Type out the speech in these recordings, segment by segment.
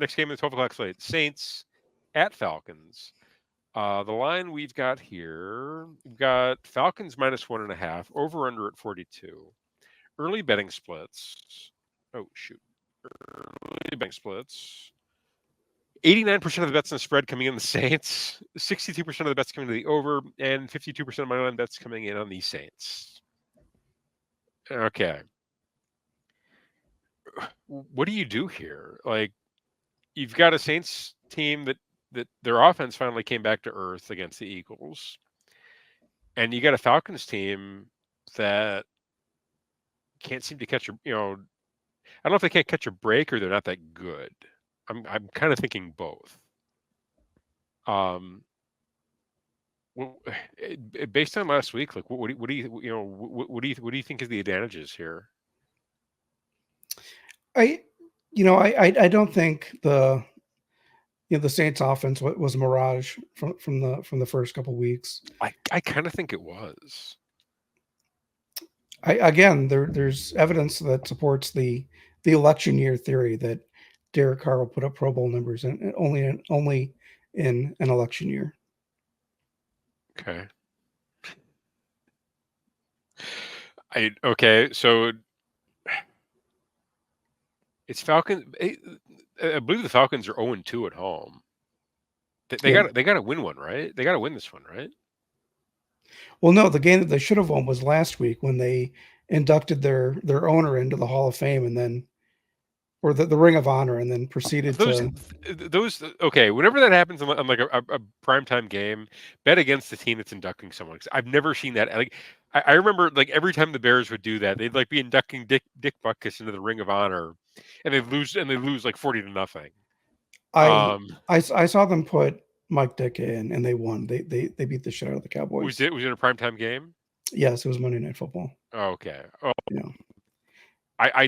next game in the 12 o'clock slate: Saints at Falcons. The line we've got here, we've got Falcons -1.5, over under at 42. Early betting splits. Oh shoot! Early betting splits. 89% of the bets in the spread coming in the Saints, 62% of the bets coming to the over, and 52% of my line bets coming in on the Saints. Okay. What do you do here? Like, you've got a Saints team that their offense finally came back to earth against the Eagles, and you got a Falcons team that can't seem to catch a, I don't know if they can't catch a break or they're not that good. I'm kind of thinking both. Well, based on last week, like what do you think is the advantages here? I don't think the Saints offense was a mirage from the first couple weeks. I kind of think it was. There's evidence that supports the election year theory that Derek Carr will put up Pro Bowl numbers and only in an election year. Okay. So it's Falcons. I believe the Falcons are 0-2 at home. They got to win one, right? They got to win this one, right? Well, no, the game that they should have won was last week when they inducted their owner into the Hall of Fame and then, or the Ring of Honor, and then proceeded those. Okay, whenever that happens on like a primetime game, bet against the team that's inducting someone. 'Cause I've never seen that. Like I remember, like every time the Bears would do that, they'd like be inducting Dick Butkus into the Ring of Honor, and they lose like 40-0. I saw them put Mike Dick in, and they won. They beat the shit out of the Cowboys. Was it a primetime game? Yes, it was Monday Night Football. Okay. Oh, yeah. I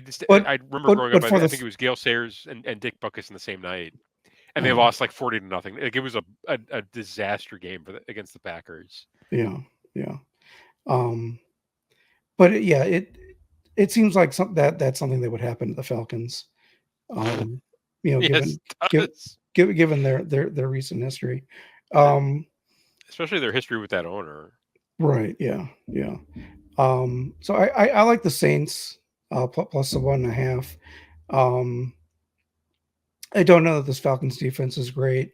remember growing up. I think it was Gale Sayers and Dick Butkus in the same night, and they lost like 40-0. Like it was a disaster game against the Packers. Yeah. But it seems like that's something that would happen to the Falcons. Yes, given their recent history, especially their history with that owner. Right. Yeah. So I like the Saints plus the 1.5. I don't know that this Falcons defense is great.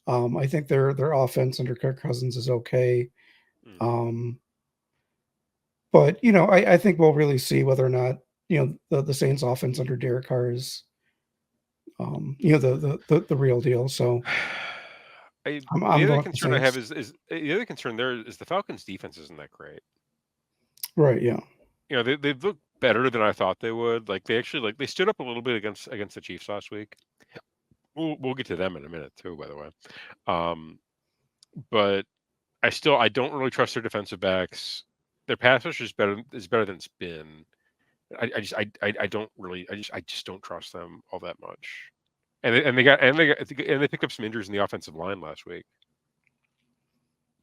I think their offense under Kirk Cousins is okay. But I think we'll really see whether or not the Saints offense under Derek Carr is the real deal. So the other concern I have is the other concern there is the Falcons defense isn't that great. Right. Yeah. They look better than I thought they would. Like they actually they stood up a little bit against the Chiefs last week. We'll get to them in a minute too, by the way. But I don't really trust their defensive backs. Their pass rush is better than it's been. I don't really I just don't trust them all that much. And they picked up some injuries in the offensive line last week.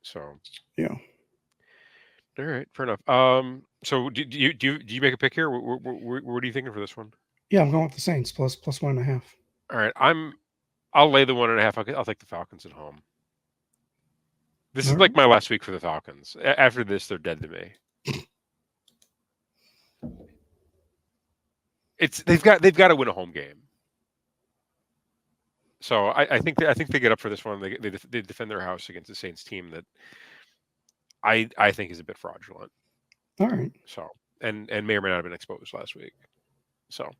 So yeah. All right, fair enough. So do you make a pick here? What are you thinking for this one? Yeah, I'm going with the Saints plus 1.5. All right, I'll lay the 1.5. I'll take the Falcons at home. This is like my last week for the Falcons. After this, they're dead to me. They've got to win a home game. So I think they get up for this one. They defend their house against the Saints team that I think is a bit fraudulent. All right. So and may or may not have been exposed last week. So